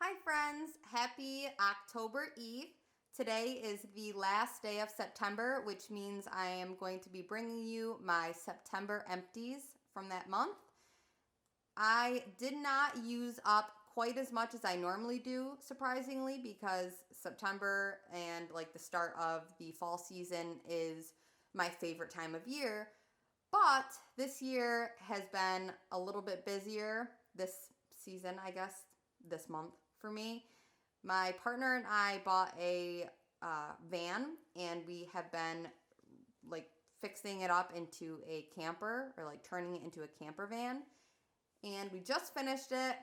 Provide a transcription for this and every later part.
Hi friends, happy October Eve. Today is the last day of September, which means I am going to be bringing you my September empties from that month. I did not use up quite as much as I normally do, surprisingly, because September and like the start of the fall season is my favorite time of year. But this year has been a little bit busier this season, I guess, this month for me. My partner and I bought a van, and we have been like fixing it up into a camper, or like turning it into a camper van. And we just finished it,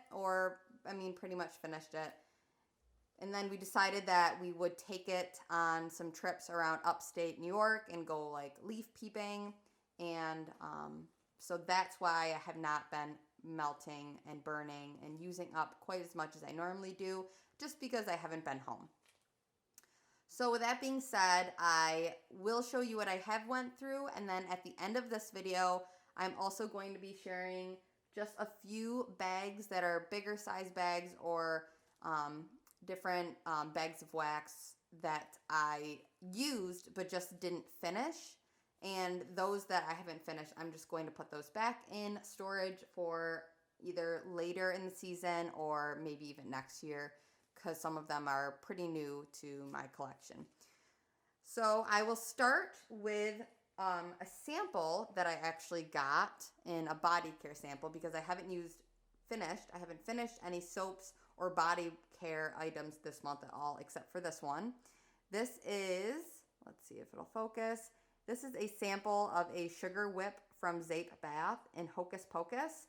pretty much finished it. And then we decided that we would take it on some trips around upstate New York and go like leaf peeping. And so that's why I have not been melting and burning and using up quite as much as I normally do, just because I haven't been home. So with that being said, I will show you what I have went through, and then at the end of this video, I'm also going to be sharing just a few bags that are bigger size bags, or different bags of wax that I used but just didn't finish. And those that I haven't finished, I'm just going to put those back in storage for either later in the season or maybe even next year, because some of them are pretty new to my collection. So I will start with a sample that I actually got in a body care sample, because I haven't finished any soaps or body care items this month at all, except for this one. This is, let's see if it'll focus. This is a sample of a sugar whip from Zape Bath in Hocus Pocus.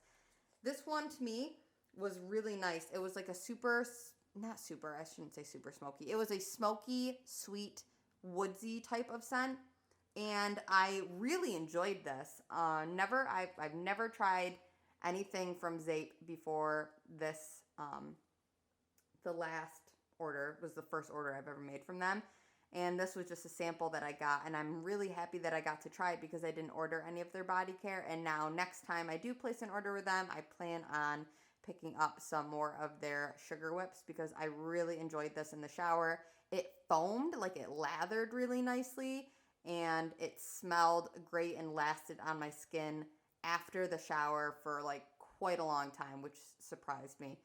This one to me was really nice. It was like a I shouldn't say super smoky. It was a smoky, sweet, woodsy type of scent. And I really enjoyed this. I've never tried anything from Zape before this. The last order was the first order I've ever made from them. And this was just a sample that I got, and I'm really happy that I got to try it, because I didn't order any of their body care. And now next time I do place an order with them, I plan on picking up some more of their sugar whips, because I really enjoyed this in the shower. It foamed, like it lathered really nicely, and it smelled great and lasted on my skin after the shower for like quite a long time, which surprised me.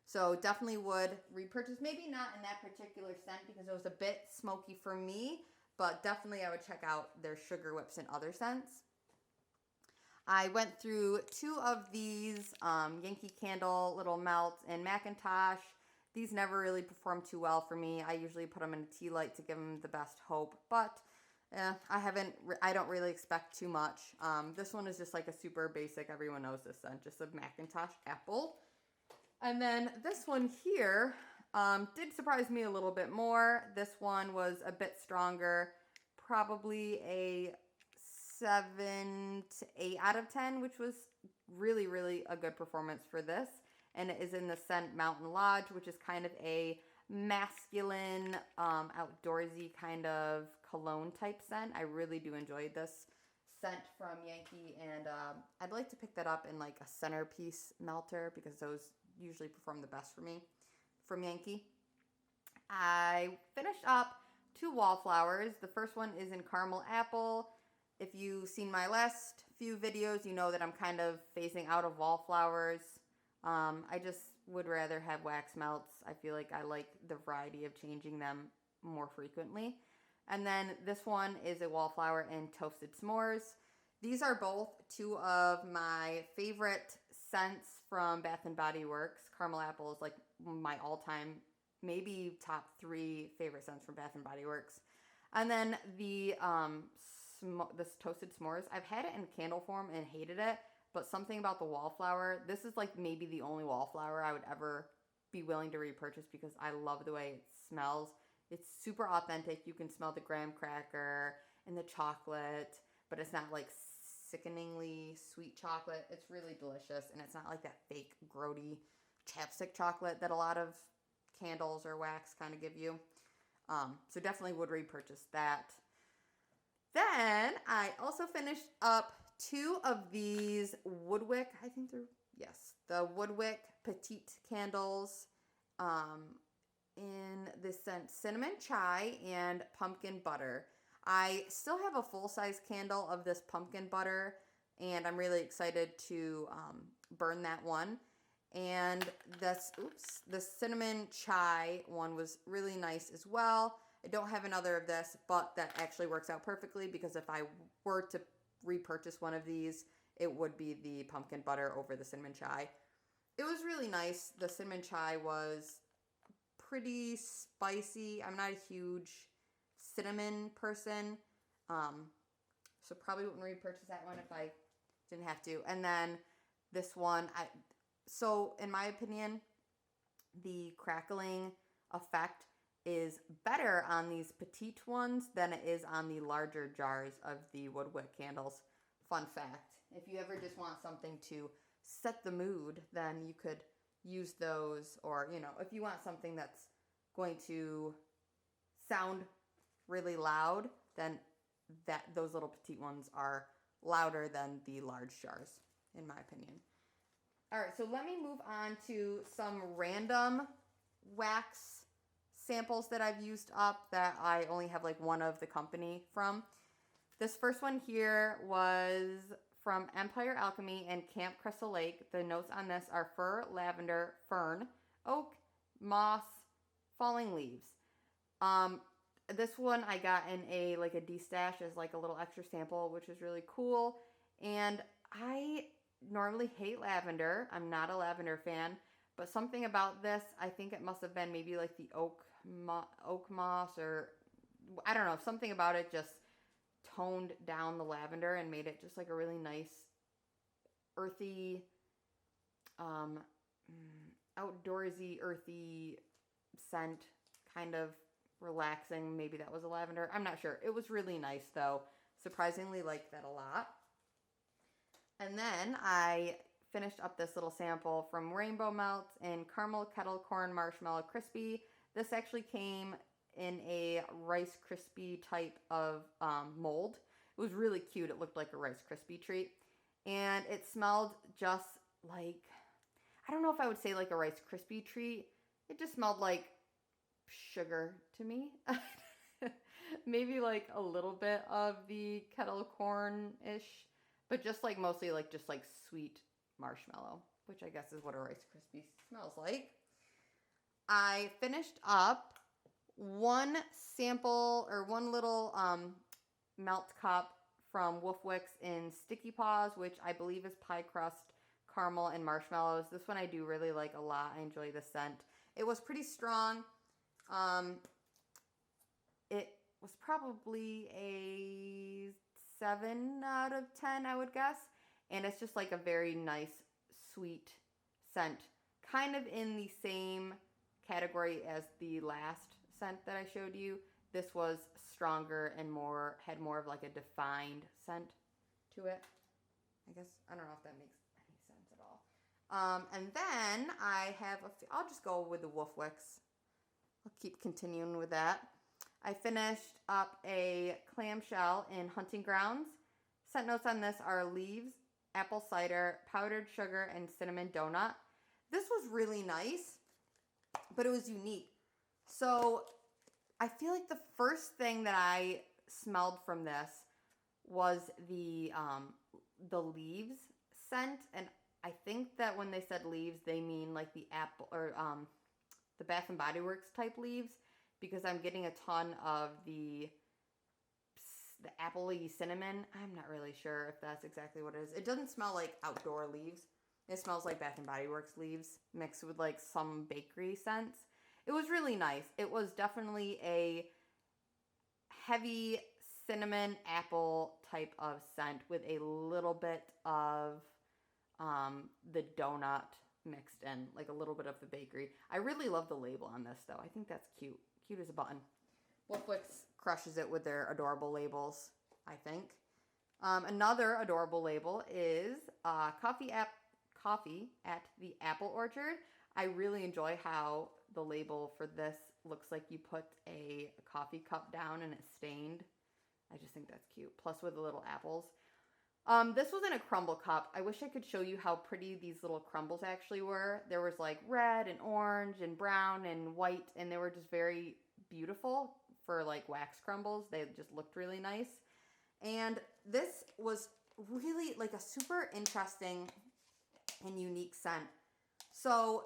So definitely would repurchase. Maybe not in that particular scent, because it was a bit smoky for me, but definitely I would check out their sugar whips in other scents. I went through two of these Yankee Candle Little Melts in Macintosh. These never really perform too well for me. I usually put them in a tea light to give them the best hope, but I don't really expect too much. This one is just like a super basic, everyone knows this scent, just a Macintosh apple. And then this one here did surprise me a little bit more. This one was a bit stronger, probably a 7 to 8 out of 10, which was really, really a good performance for this. And it is in the scent Mountain Lodge, which is kind of a masculine, outdoorsy kind of cologne type scent. I really do enjoy this scent from Yankee, and I'd like to pick that up in like a centerpiece melter, because those usually perform the best for me from Yankee. I finished up two wallflowers. The first one is in caramel apple. If you've seen my last few videos, you know that I'm kind of phasing out of wallflowers. I just would rather have wax melts. I feel like I like the variety of changing them more frequently. And then this one is a wallflower in toasted s'mores. These are both two of my favorite scents from Bath and Body Works. Caramel apple is like my all-time, maybe top 3 favorite scents from Bath and Body Works. And then this toasted s'mores, I've had it in candle form and hated it, but something about the wallflower, this is like maybe the only wallflower I would ever be willing to repurchase, because I love the way it smells. It's super authentic. You can smell the graham cracker and the chocolate, but it's not like sickeningly sweet chocolate. It's really delicious, and it's not like that fake grody chapstick chocolate that a lot of candles or wax kind of give you. So definitely would repurchase that. Then I also finished up two of these Woodwick, the Woodwick Petite candles um, in this scent cinnamon chai and pumpkin butter. I still have a full-size candle of this pumpkin butter, and I'm really excited to burn that one. And the cinnamon chai one was really nice as well. I don't have another of this, but that actually works out perfectly because if I were to repurchase one of these, it would be the pumpkin butter over the cinnamon chai. It was really nice. The cinnamon chai was pretty spicy. I'm not a huge cinnamon person, so probably wouldn't repurchase that one if I didn't have to. And then this one, so in my opinion, the crackling effect is better on these petite ones than it is on the larger jars of the Woodwick candles. Fun fact. If you ever just want something to set the mood, then you could use those, or if you want something that's going to sound really loud, then those little petite ones are louder than the large jars, in my opinion. All right, so let me move on to some random wax samples that I've used up that I only have like one of the company from. This first one here was from Empire Alchemy and Camp Crystal Lake. The notes on this are fir, lavender, fern, oak, moss, falling leaves. This one I got in a D-stash as like a little extra sample, which is really cool. And I normally hate lavender. I'm not a lavender fan, but something about this, I think it must have been maybe like the oak moss, or I don't know, something about it just toned down the lavender and made it just like a really nice earthy, outdoorsy earthy scent, kind of relaxing. Maybe that was a lavender, I'm not sure. It was really nice though. Surprisingly liked that a lot. And then I finished up this little sample from Rainbow Melts in Caramel Kettle Corn Marshmallow Crispy. This actually came in a Rice Krispie type of mold. It was really cute. It looked like a Rice Krispie treat. And it smelled just like, I don't know if I would say like a Rice Krispie treat. It just smelled like sugar to me. Maybe like a little bit of the kettle corn-ish, but just like mostly like just like sweet marshmallow, which I guess is what a Rice Krispie smells like. I finished up one sample or one little melt cup from Wicks in Sticky Paws, which I believe is pie crust, caramel, and marshmallows. This one I do really like a lot. I enjoy the scent. It was pretty strong. It was probably a 7 out of 10, I would guess. And it's just like a very nice, sweet scent. Kind of in the same category as the last scent that I showed you. This was stronger and had more of like a defined scent to it. I guess, I don't know if that makes any sense at all. And then I have I'll just go with the Wicks. I'll keep continuing with that. I finished up a clamshell in Hunting Grounds. Scent notes on this are leaves, apple cider, powdered sugar, and cinnamon donut. This was really nice, but it was unique. So I feel like the first thing that I smelled from this was the leaves scent, and I think that when they said leaves, they mean like the apple or the Bath and Body Works type leaves, because I'm getting a ton of the appley cinnamon. I'm not really sure if that's exactly what it is. It doesn't smell like outdoor leaves. It smells like Bath and Body Works leaves mixed with like some bakery scents. It was really nice. It was definitely a heavy cinnamon apple type of scent with a little bit of the donut mixed in, like a little bit of the bakery. I really love the label on this though. I think that's cute. Cute as a button. Wicks crushes it with their adorable labels, I think. Another adorable label is Coffee at the Apple Orchard. I really enjoy how the label for this looks like you put a coffee cup down and it's stained. I just think that's cute. Plus with the little apples. This was in a crumble cup. I wish I could show you how pretty these little crumbles actually were. There was like red and orange and brown and white, and they were just very beautiful for like wax crumbles. They just looked really nice. And this was really like a super interesting and unique scent. So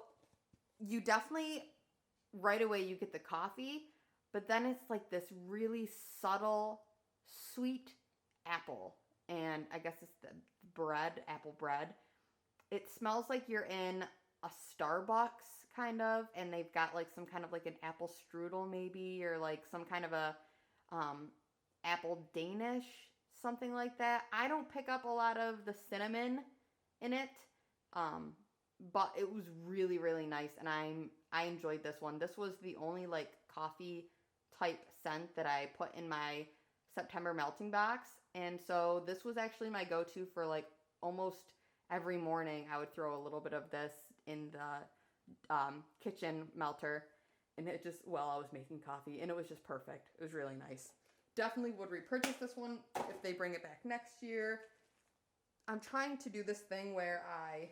you definitely, right away, you get the coffee, but then it's like this really subtle, sweet apple. And I guess it's the bread, apple bread. It smells like you're in a Starbucks kind of, and they've got like some kind of like an apple strudel maybe, or like some kind of a apple Danish, something like that. I don't pick up a lot of the cinnamon in it, but it was really, really nice, and I enjoyed this one. This was the only like coffee type scent that I put in my September melting box, and so this was actually my go-to for like almost every morning. I would throw a little bit of this in the kitchen melter, and it just, while I was making coffee, and it was just perfect. It was really nice. Definitely would repurchase this one if they bring it back next year. I'm trying to do this thing where I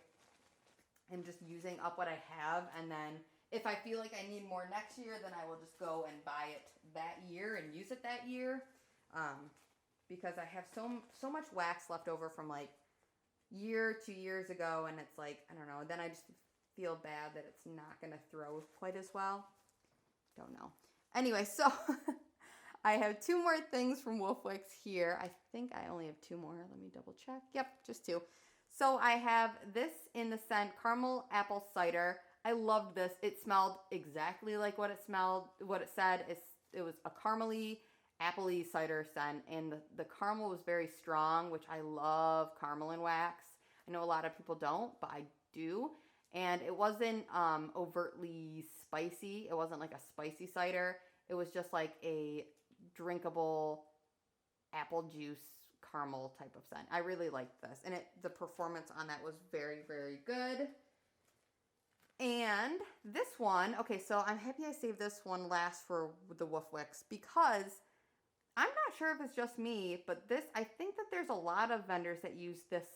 am just using up what I have, and then if I feel like I need more next year, then I will just go and buy it that year and use it that year. Because I have so much wax left over from like 2 years ago, and it's like, I don't know, then I just feel bad that it's not going to throw quite as well. Don't know. Anyway, so I have 2 more things from Wicks here. I think I only have 2 more. Let me double check. Yep, just 2. So I have this in the scent Caramel Apple Cider. I loved this. It smelled exactly like what it said. It was a caramely, appley cider scent, and the caramel was very strong, which I love caramel in wax. I know a lot of people don't, but I do. And it wasn't overtly spicy. It wasn't like a spicy cider. It was just like a drinkable apple juice caramel type of scent. I really liked this, and the performance on that was very, very good. And this one, okay, so I'm happy I saved this one last for the Wicks, because I'm not sure if it's just me, but I think that there's a lot of vendors that use this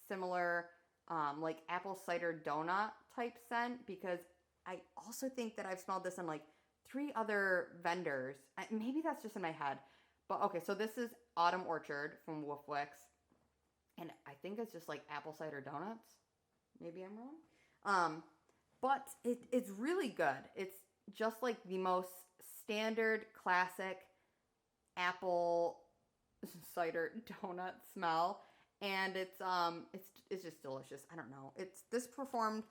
similar like apple cider donut type scent, because I also think that I've smelled this in like 3 other vendors. Maybe that's just in my head. But okay, so this is Autumn Orchard from Wicks, and I think it's just like apple cider donuts. Maybe I'm wrong. But it's really good. It's just like the most standard, classic apple cider donut smell, and it's just delicious. I don't know. This performed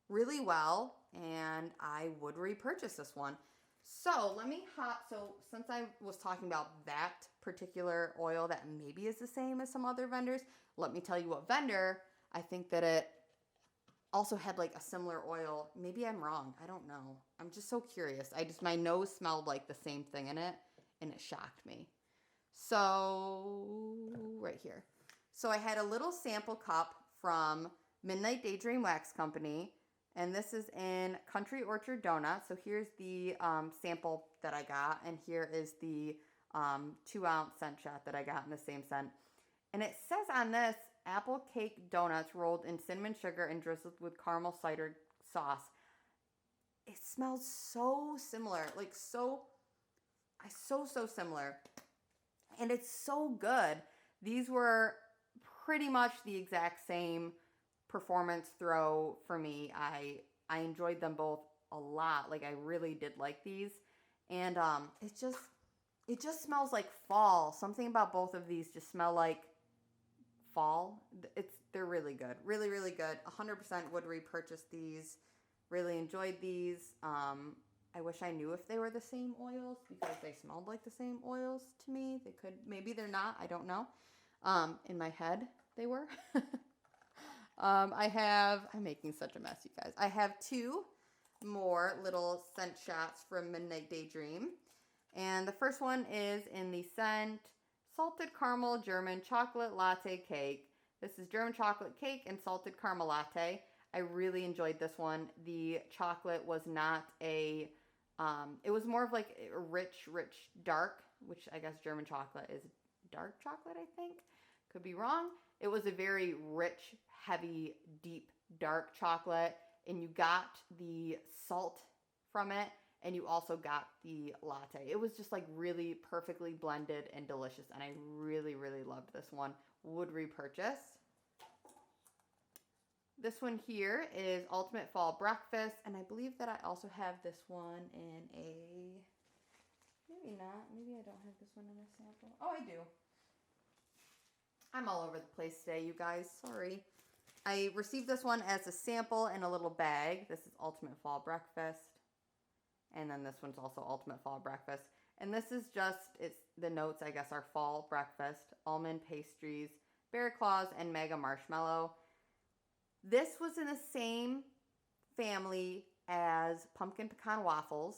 really well, and I would repurchase this one. So since I was talking about that particular oil that maybe is the same as some other vendors, let me tell you what vendor I think that it also had like a similar oil. Maybe I'm wrong. I don't know. I'm just so curious. My nose smelled like the same thing in it, and it shocked me. So right here. So I had a little sample cup from Midnight Daydream Wax Company, and this is in Country Orchard Donut. So here's the sample that I got, and here is the 2-ounce scent shot that I got in the same scent. And it says on this, apple cake donuts rolled in cinnamon sugar and drizzled with caramel cider sauce. It smells so similar, like so similar. And it's so good. These were pretty much the exact same performance throw for me. I enjoyed them both a lot. Like, I really did like these. And it just smells like fall. Something about both of these just smell like fall. They're really good. Really, really good. 100% would repurchase these. Really enjoyed these. I wish I knew if they were the same oils, because they smelled like the same oils to me. Maybe they're not. I don't know. In my head, they were. I'm making such a mess, you guys. I have 2 more little scent shots from Midnight Daydream. And the first one is in the scent Salted Caramel German Chocolate Latte Cake. This is German chocolate cake and salted caramel latte. I really enjoyed this one. The chocolate was not it was more of like a rich, dark, which I guess German chocolate is dark chocolate, I think. Could be wrong. It was a very rich, heavy, deep, dark chocolate, and you got the salt from it, and you also got the latte. It was just like really perfectly blended and delicious, and I really, really loved this one. Would repurchase. This one here is Ultimate Fall Breakfast, and I believe that I also have this one in a, maybe not, maybe I don't have this one in a sample. Oh, I do. I'm all over the place today, you guys, sorry. I received this one as a sample in a little bag. This is Ultimate Fall Breakfast. And then this one's also Ultimate Fall Breakfast. And this is just, it's the notes, I guess, are fall breakfast, almond pastries, bear claws, and mega marshmallow. This was in the same family as pumpkin pecan waffles,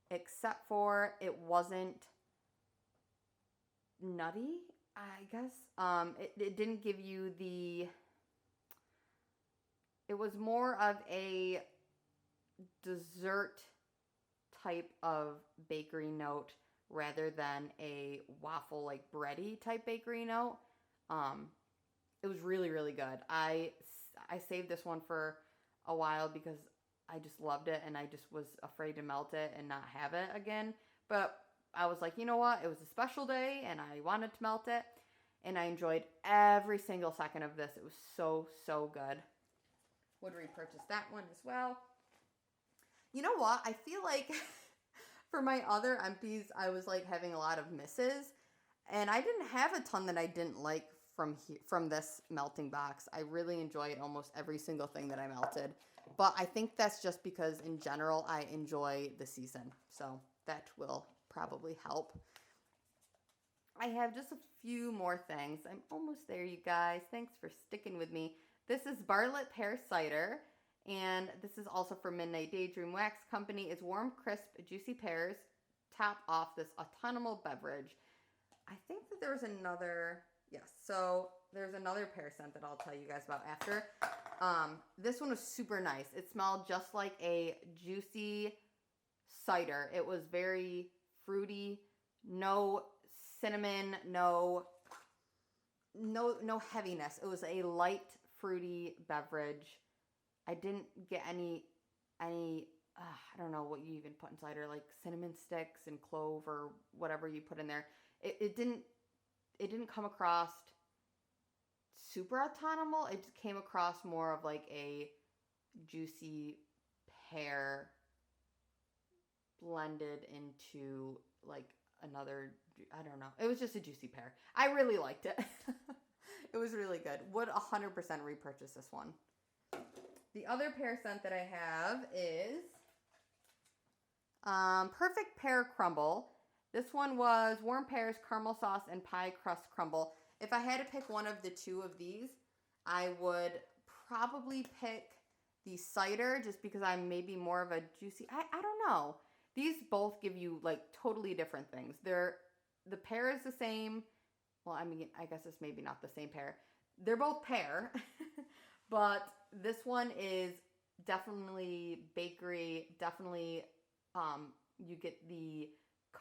except for it wasn't nutty, I guess. It didn't give you the, it was more of a dessert type of bakery note rather than a waffle like bready type bakery note. It was really, really good. I saved this one for a while because I just loved it and I just was afraid to melt it and not have it again. But I was like, you know what? It was a special day and I wanted to melt it. And I enjoyed every single second of this. It was so, so good. Would repurchase that one as well. You know what? I feel like for my other empties, I was like having a lot of misses. And I didn't have a ton that I didn't like from this melting box. I really enjoyed almost every single thing that I melted. But I think that's just because in general, I enjoy the season. So that will probably help. I have just a few more things. I'm almost there, you guys. Thanks for sticking with me. This is Bartlett Pear Cider, and this is also for Midnight Daydream Wax Company. It's warm, crisp, juicy pears top off this autumnal beverage. I think that there was another, yes, so there's another pear scent that I'll tell you guys about after. This one was super nice. It smelled just like a juicy cider. It was very fruity, no cinnamon, no heaviness. It was a light fruity beverage. I didn't get any I don't know what you even put in cider, like cinnamon sticks and clove or whatever you put in there. It didn't come across super autumnal. It just came across more of like a juicy pear blended into like another, I don't know. It was just a juicy pear. I really liked it. It was really good. Would 100% repurchase this one. The other pear scent that I have is Perfect Pear Crumble. This one was warm pears, caramel sauce, and pie crust crumble. If I had to pick one of the two of these, I would probably pick the cider just because I'm maybe more of a juicy, I don't know. These both give you like totally different things. The pear is the same. Well, I mean, I guess it's maybe not the same pear. They're both pear, but this one is definitely bakery, definitely you get the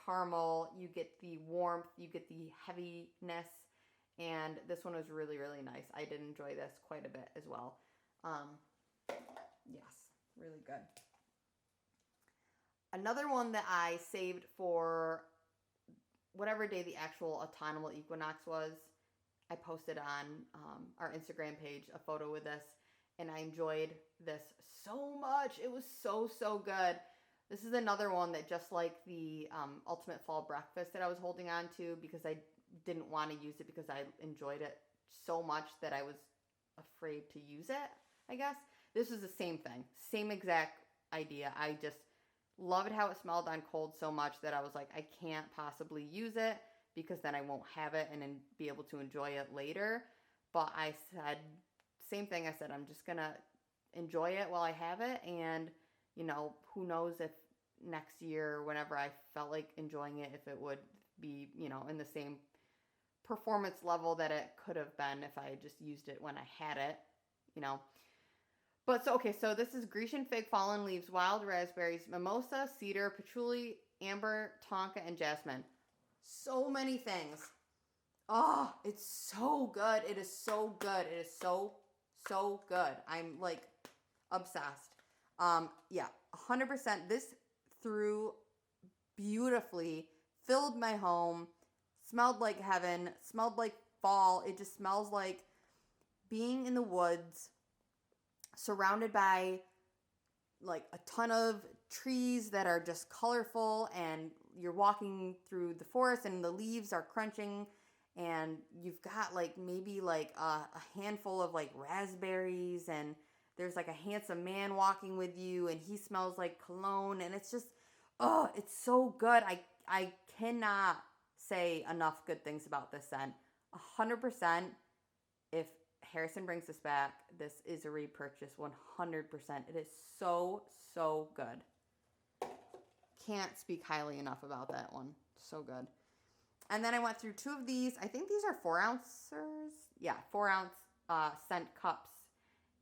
caramel, you get the warmth, you get the heaviness, and this one was really, really nice. I did enjoy this quite a bit as well. Yes, really good. Another one that I saved for whatever day the actual autumnal equinox was, I posted on our Instagram page a photo with this, and I enjoyed this so much. It was so, so good. This is another one that just like the Ultimate Fall Breakfast that I was holding on to because I didn't want to use it because I enjoyed it so much that I was afraid to use it, I guess. This is the same thing. Same exact idea. I just loved how it smelled on cold so much that I was like, I can't possibly use it because then I won't have it and then be able to enjoy it later. But I said, same thing. I said, I'm just going to enjoy it while I have it. And, you know, who knows if next year, whenever I felt like enjoying it, if it would be, you know, in the same performance level that it could have been if I just used it when I had it, you know. But so, okay, so this is Grecian fig, fallen leaves, wild raspberries, mimosa, cedar, patchouli, amber, tonka, and jasmine. So many things. Oh, it's so good. It is so good. It is so good. I'm like obsessed. Yeah, 100%. This threw beautifully, filled my home, smelled like heaven, smelled like fall. It just smells like being in the woods, surrounded by like a ton of trees that are just colorful, and you're walking through the forest and the leaves are crunching, and you've got like maybe like a handful of like raspberries, and there's like a handsome man walking with you and he smells like cologne, and it's just, oh, it's so good. I cannot say enough good things about this scent. 100%. If Harrison brings this back, this is a repurchase 100%. It is so good. Can't speak highly enough about that one. So good. And then I went through two of these. I think these are 4 ounces. Yeah, 4 ounce scent cups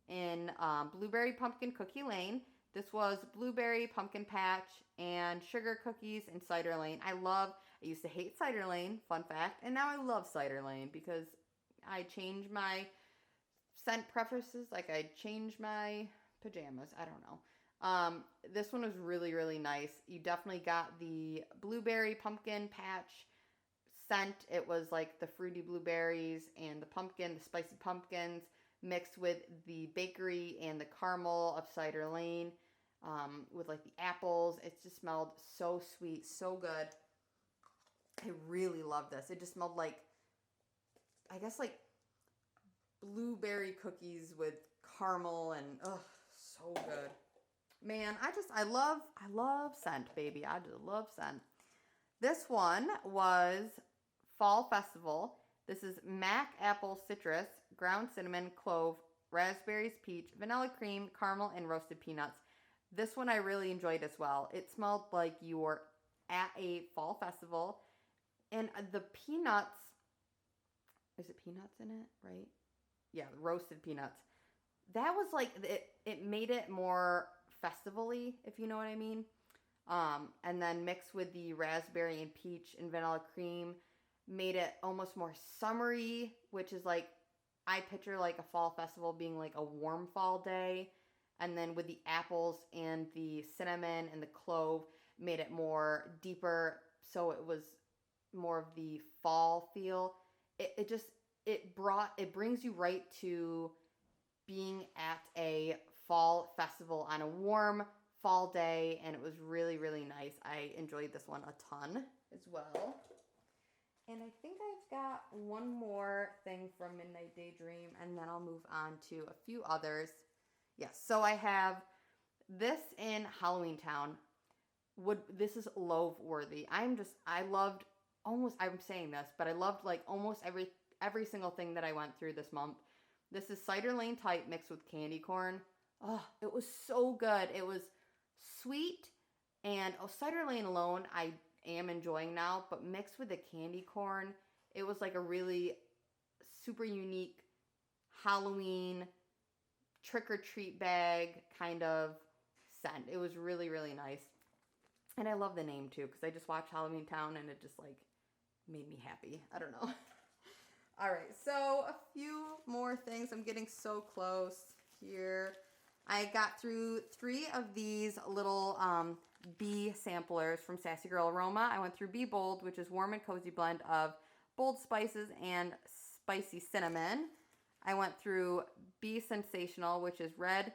in Blueberry Pumpkin Cookie Lane. This was Blueberry Pumpkin Patch and Sugar Cookies in Cider Lane. I used to hate Cider Lane, fun fact, and now I love Cider Lane because I change my scent preferences, like I change my pajamas. I don't know. This one was really nice. You definitely got the Blueberry Pumpkin Patch scent. It was like the fruity blueberries and the pumpkin, the spicy pumpkins, mixed with the bakery and the caramel of Cider Lane, with like the apples. It just smelled so sweet, so good. I really love this. It just smelled like, I guess, like blueberry cookies with caramel, and so good. Man, I love scent, baby. I just love scent. This one was Fall Festival. This is Mac Apple Citrus, Ground Cinnamon, Clove, Raspberries, Peach, Vanilla Cream, Caramel, and Roasted Peanuts. This one I really enjoyed as well. It smelled like you were at a fall festival. And the peanuts, is it peanuts in it, right? Yeah, roasted peanuts. That was like, it made it more festival-y, if you know what I mean. And then mixed with the raspberry and peach and vanilla cream, made it almost more summery, which is like, I picture like a fall festival being like a warm fall day. And then with the apples and the cinnamon and the clove, made it more deeper, so it was more of the fall feel. It brings you right to being at a fall festival on a warm fall day, and it was really nice. I enjoyed this one a ton as well. And I think I've got one more thing from Midnight Daydream, and then I'll move on to a few others. Yes, so I have this in Halloween Town. This is Love worthy. I loved almost, I'm saying this, but I loved like almost every single thing that I went through this month. This is Cider Lane Type mixed with candy corn. Oh, it was so good. It was sweet, and Cider Lane alone I am enjoying now, but mixed with the candy corn, it was like a really super unique Halloween trick-or-treat bag kind of scent. It was really nice. And I love the name too, because I just watched Halloween Town and it just like made me happy. I don't know. All right, so a few more things. I'm getting so close here. I got through 3 of these little bee samplers from Sassy Girl Aroma. I went through Be Bold, which is warm and cozy blend of bold spices and spicy cinnamon. I went through Be Sensational, which is red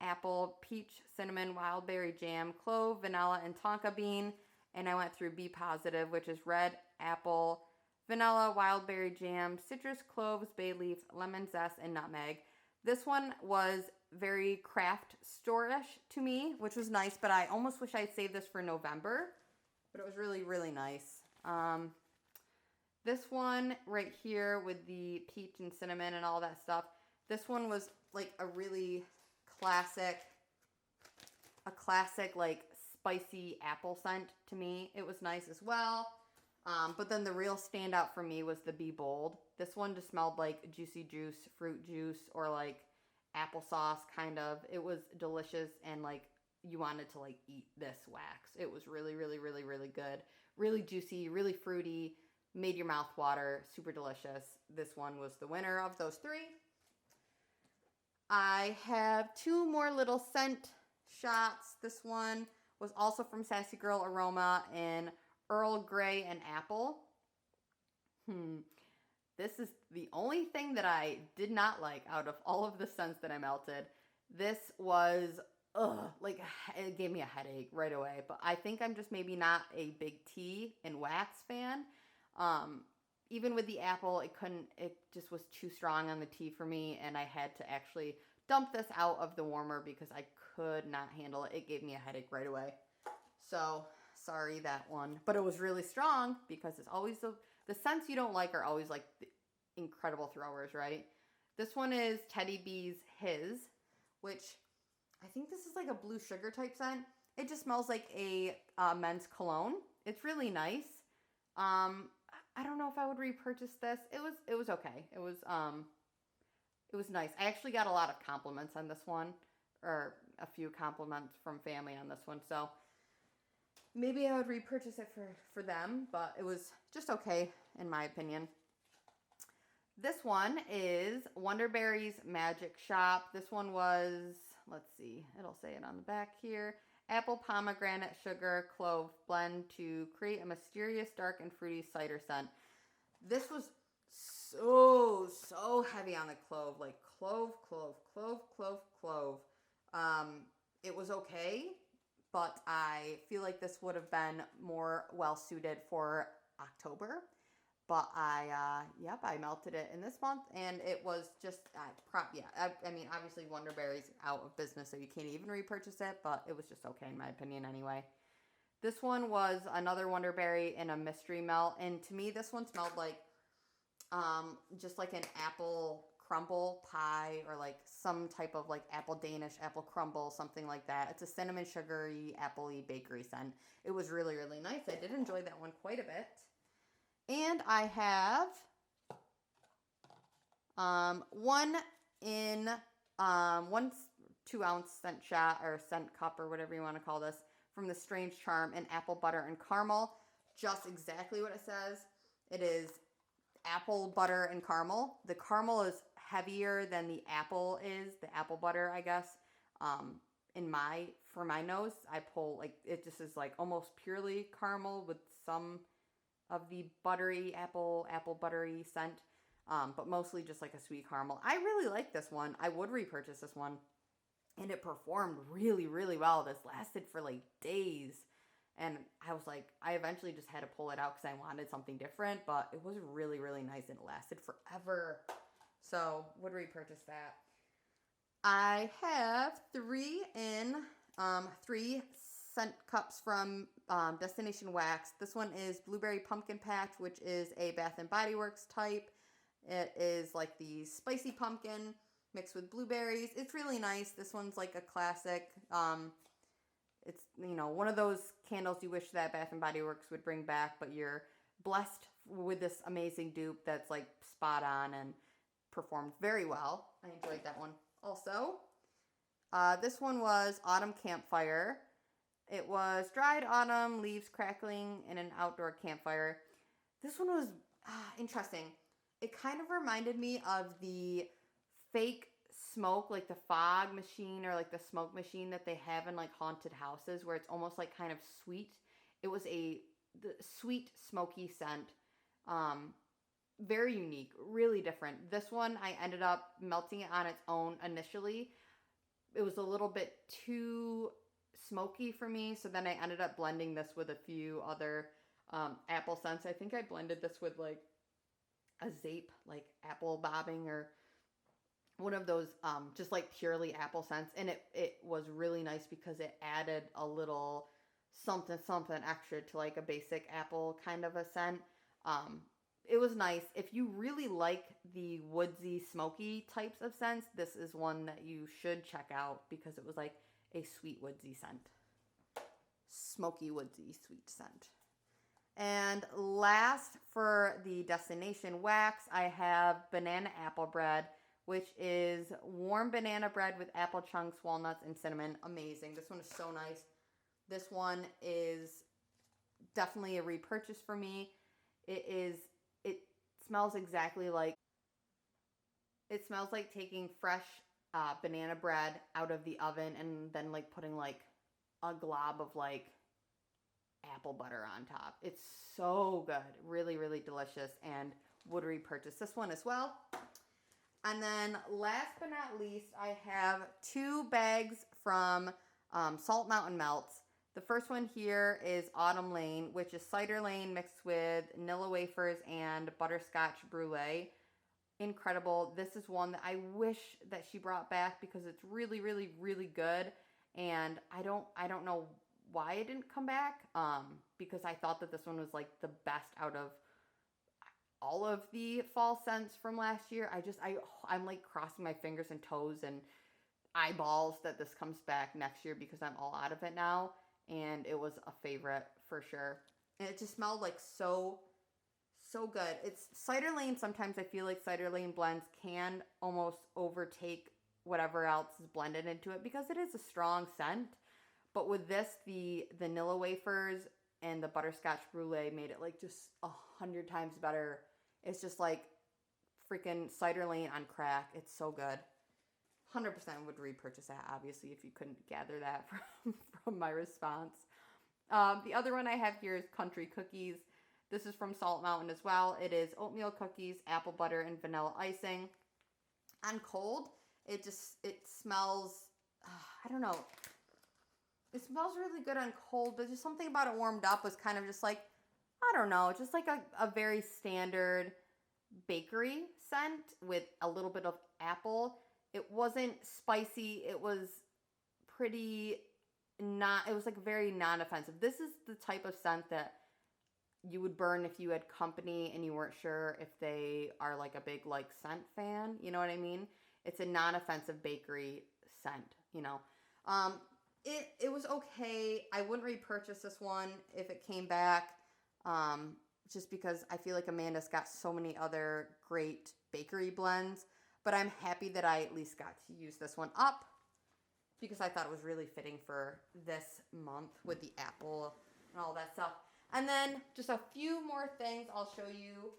apple, peach, cinnamon, wild berry jam, clove, vanilla, and tonka bean. And I went through Be Positive, which is red apple, vanilla, wild berry jam, citrus, cloves, bay leaf, lemon zest, and nutmeg. This one was very craft store-ish to me, which was nice, but I almost wish I'd saved this for November. But it was really nice. This one right here with the peach and cinnamon and all that stuff, this one was like a really classic like spicy apple scent to me. It was nice as well. But then the real standout for me was the Be Bold. This one just smelled like juicy juice, fruit juice, or like applesauce kind of. It was delicious, and like you wanted to like eat this wax. It was really good. Really juicy, really fruity, made your mouth water, super delicious. This one was the winner of those three. I have two more little scent shots. This one was also from Sassy Girl Aroma in Earl Grey and Apple. This is the only thing that I did not like out of all of the scents that I melted. This was, like, it gave me a headache right away. But I think I'm just maybe not a big tea and wax fan. Even with the apple, it just was too strong on the tea for me. And I had to actually dump this out of the warmer because I could not handle it. It gave me a headache right away. So, sorry, that one. But it was really strong because it's always the scents you don't like are always like the incredible throwers, right? This one is Teddy B's His, which I think this is like a blue sugar type scent. It just smells like a men's cologne. It's really nice. I don't know if I would repurchase this. It was okay. It was nice. I actually got a lot of compliments on this one, or a few compliments from family on this one. So maybe I would repurchase it for them, but it was just okay in my opinion. This one is Wonderberry's Magic Shop. This one was, let's see, it'll say it on the back here. Apple, pomegranate, sugar, clove blend to create a mysterious, dark, and fruity cider scent. This was so heavy on the clove. Like clove. It was okay, but I feel like this would have been more well suited for October. But I melted it in this month, and it was just, I mean, obviously Wonderberry's out of business, so you can't even repurchase it, but it was just okay in my opinion anyway. This one was another Wonderberry in a mystery melt, and to me this one smelled like, just like an apple crumble pie, or like some type of like apple Danish, apple crumble, something like that. It's a cinnamon sugary, appley bakery scent. It was really, really nice. I did enjoy that one quite a bit. And I have one 2-ounce scent shot or scent cup or whatever you want to call this from the Strange Charm in apple butter and caramel. Just exactly what it says. It is apple butter and caramel. The caramel is heavier than the apple is. The apple butter, I guess. For my nose, I pull like it just is like almost purely caramel with some of the buttery apple buttery scent, but mostly just like a sweet caramel. I really like this one. I would repurchase this one, and it performed really, really well. This lasted for like days, and I was like, I eventually just had to pull it out because I wanted something different, but it was really, really nice, and it lasted forever. So would repurchase that. I have three scent cups from Destination Wax. This one is Blueberry Pumpkin Patch, which is a Bath & Body Works type. It is like the spicy pumpkin mixed with blueberries. It's really nice. This one's like a classic. It's, one of those candles you wish that Bath & Body Works would bring back, but you're blessed with this amazing dupe that's like spot on and performed very well. I enjoyed that one also. This one was Autumn Campfire. It was dried autumn leaves crackling in an outdoor campfire. This one was interesting. It kind of reminded me of the fake smoke, like the fog machine or like the smoke machine that they have in like haunted houses, where it's almost like kind of sweet. It was the sweet smoky scent. Very unique, really different. This one I ended up melting it on its own initially. It was a little bit too smoky for me, so then I ended up blending this with a few other apple scents. I think I blended this with like a Zape, like apple bobbing, or one of those just like purely apple scents, and it was really nice because it added a little something extra to like a basic apple kind of a scent. It was nice. If you really like the woodsy smoky types of scents, this is one that you should check out because it was like a sweet woodsy scent. Smoky woodsy sweet scent. And last for the Destination Wax, I have banana apple bread, which is warm banana bread with apple chunks, walnuts, and cinnamon. Amazing. This one is so nice. This one is definitely a repurchase for me. It smells exactly like, it smells like taking fresh banana bread out of the oven and then like putting like a glob of like apple butter on top. It's so good. Really, really delicious, and would repurchase this one as well. And then last but not least, I have 2 bags from Salt Mountain Melts. The first one here is Autumn Lane, which is cider lane mixed with Nilla wafers and butterscotch brulee. Incredible. This is one that I wish that she brought back because it's really, really, really good. And I don't know why it didn't come back. Because I thought that this one was like the best out of all of the fall scents from last year. I'm like crossing my fingers and toes and eyeballs that this comes back next year because I'm all out of it now. And it was a favorite for sure. And it just smelled like so good. It's cider lane. Sometimes I feel like cider lane blends can almost overtake whatever else is blended into it because it is a strong scent. But with this, the vanilla wafers and the butterscotch brulee made it like just 100 times better. It's just like freaking cider lane on crack. It's so good. 100% would repurchase that, obviously, if you couldn't gather that from my response. The other one I have here is Country Cookies. This is from Salt Mountain as well. It is oatmeal cookies, apple butter, and vanilla icing. On cold, it smells, I don't know. It smells really good on cold, but just something about it warmed up was kind of just like, I don't know, just like a very standard bakery scent with a little bit of apple. It wasn't spicy. It was it was like very non-offensive. This is the type of scent that you would burn if you had company and you weren't sure if they are like a big like scent fan. You know what I mean? It's a non-offensive bakery scent, you know. It was okay. I wouldn't repurchase this one if it came back, just because I feel like Amanda's got so many other great bakery blends. But I'm happy that I at least got to use this one up because I thought it was really fitting for this month with the apple and all that stuff. And then just a few more things I'll show you.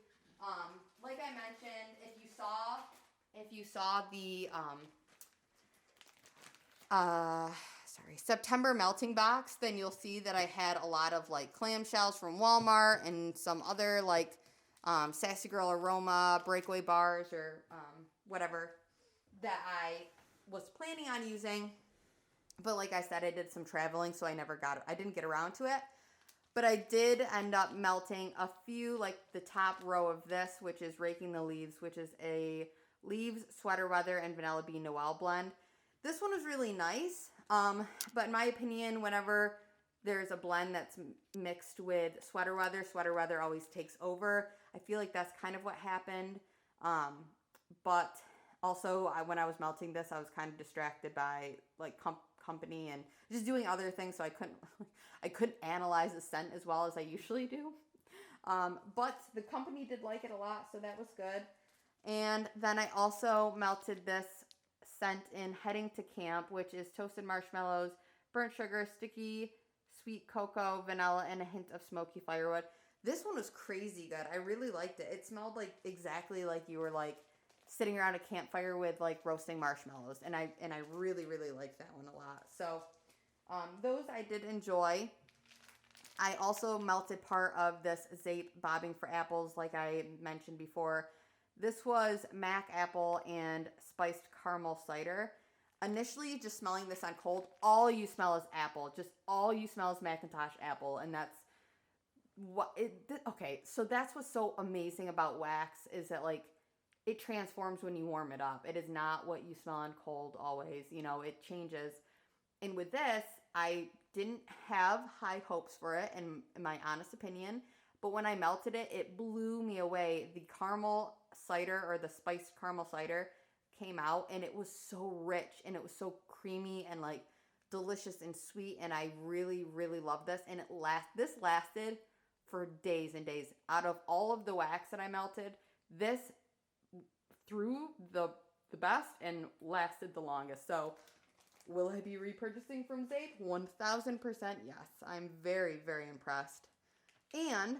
Like I mentioned, if you saw the September melting box, then you'll see that I had a lot of like clamshells from Walmart and some other like Sassy Girl Aroma breakaway bars or whatever that I was planning on using. But like I said, I did some traveling, so I didn't get around to it. But I did end up melting a few, like the top row of this, which is Raking the Leaves, which is a Leaves, Sweater Weather, and Vanilla Bean Noel blend. This one was really nice, but in my opinion, whenever there's a blend that's mixed with Sweater Weather always takes over. I feel like that's kind of what happened. But also, when I was melting this, I was kind of distracted by like company and just doing other things, so I couldn't analyze the scent as well as I usually do. But the company did like it a lot, so that was good. And then I also melted this scent in Heading to Camp, which is toasted marshmallows, burnt sugar, sticky sweet cocoa, vanilla, and a hint of smoky firewood. This one was crazy good. I really liked it. It smelled like exactly like you were like sitting around a campfire with like roasting marshmallows, and I really, really liked that one a lot. So those I did enjoy. I also melted part of this Zape Bobbing for Apples, like I mentioned before. This was Mac Apple and Spiced Caramel Cider. Initially, just smelling this on cold, all you smell is apple. Just all you smell is Macintosh apple, and that's okay, so that's what's so amazing about wax is that like it transforms when you warm it up. It is not what you smell on cold always. You know, it changes. And with this, I didn't have high hopes for it, in my honest opinion. But when I melted it, it blew me away. The caramel cider or the spiced caramel cider came out, and it was so rich, and it was so creamy and like delicious and sweet. And I really, really love this. And this lasted for days and days. Out of all of the wax that I melted, this threw the best and lasted the longest. So will I be repurchasing from Zape? 1000% yes. I'm very, very impressed. And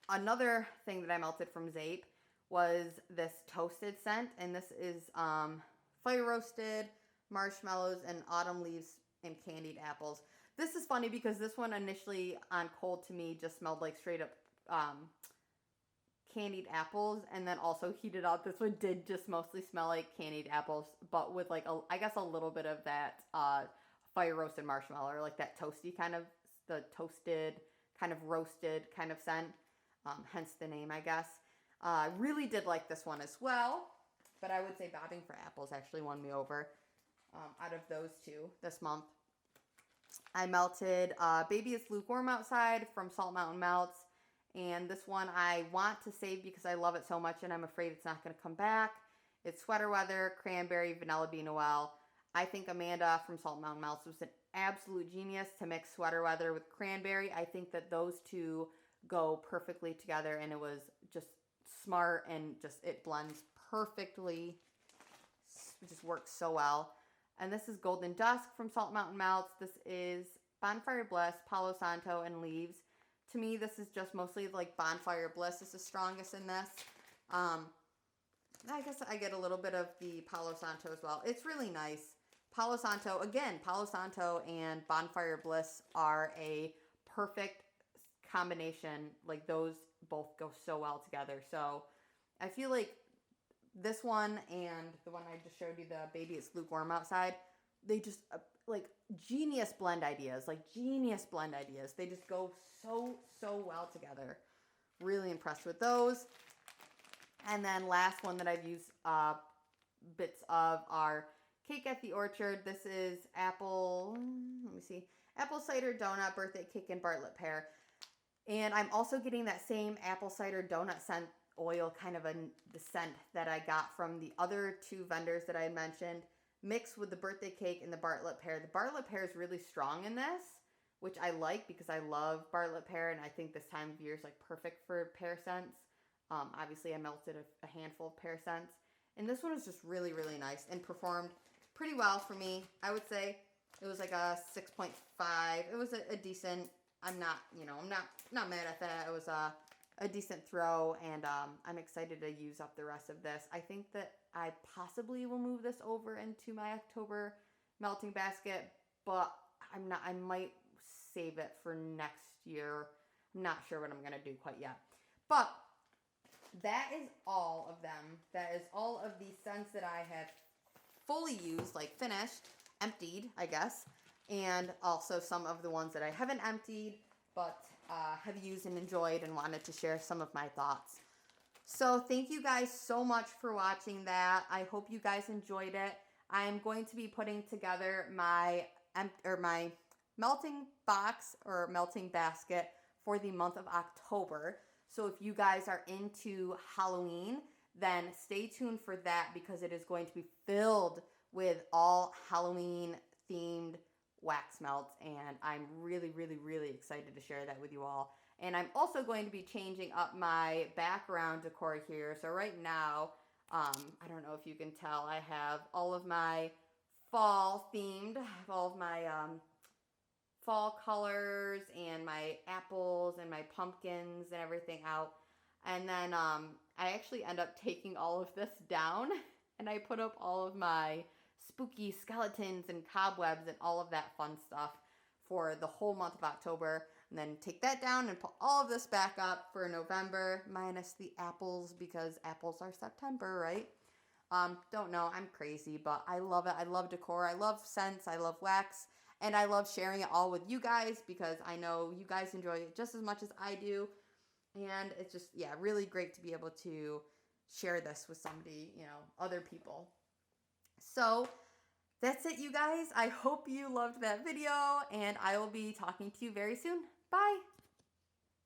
Another thing that I melted from Zape was this toasted scent, and this is fire roasted marshmallows and autumn leaves and candied apples. This is funny because this one initially on cold to me just smelled like straight up candied apples, and then also heated up. This one did just mostly smell like candied apples, but with like I guess a little bit of that fire roasted marshmallow, or like that toasty kind of, the toasted kind of roasted kind of scent. Hence the name, I guess. Really did like this one as well, but I would say Bobbing for Apples actually won me over out of those two this month. I melted Baby It's Lukewarm Outside from Salt Mountain Melts. And this one I want to save because I love it so much and I'm afraid it's not going to come back. It's Sweater Weather, Cranberry, Vanilla Bean Noel. I think Amanda from Salt Mountain Melts was an absolute genius to mix Sweater Weather with Cranberry. I think that those two go perfectly together, and it was just smart, and just it blends perfectly. It just works so well. And this is Golden Dusk from Salt Mountain Melts. This is Bonfire Bliss, Palo Santo, and Leaves. To me, this is just mostly like Bonfire Bliss is the strongest in this. I guess I get a little bit of the Palo Santo as well. It's really nice. Palo Santo, again, Palo Santo and Bonfire Bliss are a perfect combination. Like, those both go so well together. So I feel like this one and the one I just showed you, the Baby It's Lukewarm Outside, they just like genius blend ideas. They just go so well together. Really impressed with those. And then last one that I've used bits of are Cake at the Orchard. This is apple cider donut, birthday cake, and Bartlett pear. And I'm also getting that same apple cider donut scent oil, kind of the scent that I got from the other two vendors that I had mentioned, mixed with the birthday cake and the Bartlett pear. The Bartlett pear is really strong in this, which I like because I love Bartlett pear, and I think this time of year is like perfect for pear scents. Obviously, I melted a handful of pear scents, and this one is just really nice and performed pretty well for me. I would say it was like a 6.5. It was a decent. I'm not mad at that. It was a decent throw, and I'm excited to use up the rest of this. I think that I possibly will move this over into my October melting basket, but I might save it for next year. I'm not sure what I'm going to do quite yet. But that is all of them. That is all of the scents that I have fully used, like finished, emptied, I guess. And also some of the ones that I haven't emptied, but have used and enjoyed and wanted to share some of my thoughts. So thank you guys so much for watching that. I hope you guys enjoyed it. I am going to be putting together my melting box or melting basket for the month of October. So if you guys are into Halloween, then stay tuned for that, because it is going to be filled with all Halloween themed wax melts, and I'm really excited to share that with you all. And I'm also going to be changing up my background decor here. So right now, I don't know if you can tell, I have all of my fall themed, all of my fall colors and my apples and my pumpkins and everything out. And then I actually end up taking all of this down, and I put up all of my spooky skeletons and cobwebs and all of that fun stuff for the whole month of October, and then take that down and put all of this back up for November, minus the apples, because apples are September, right? Don't know, I'm crazy, but I love it. I love decor, I love scents, I love wax, and I love sharing it all with you guys, because I know you guys enjoy it just as much as I do. And it's just, really great to be able to share this with somebody, other people. So that's it, you guys. I hope you loved that video, and I will be talking to you very soon. Bye.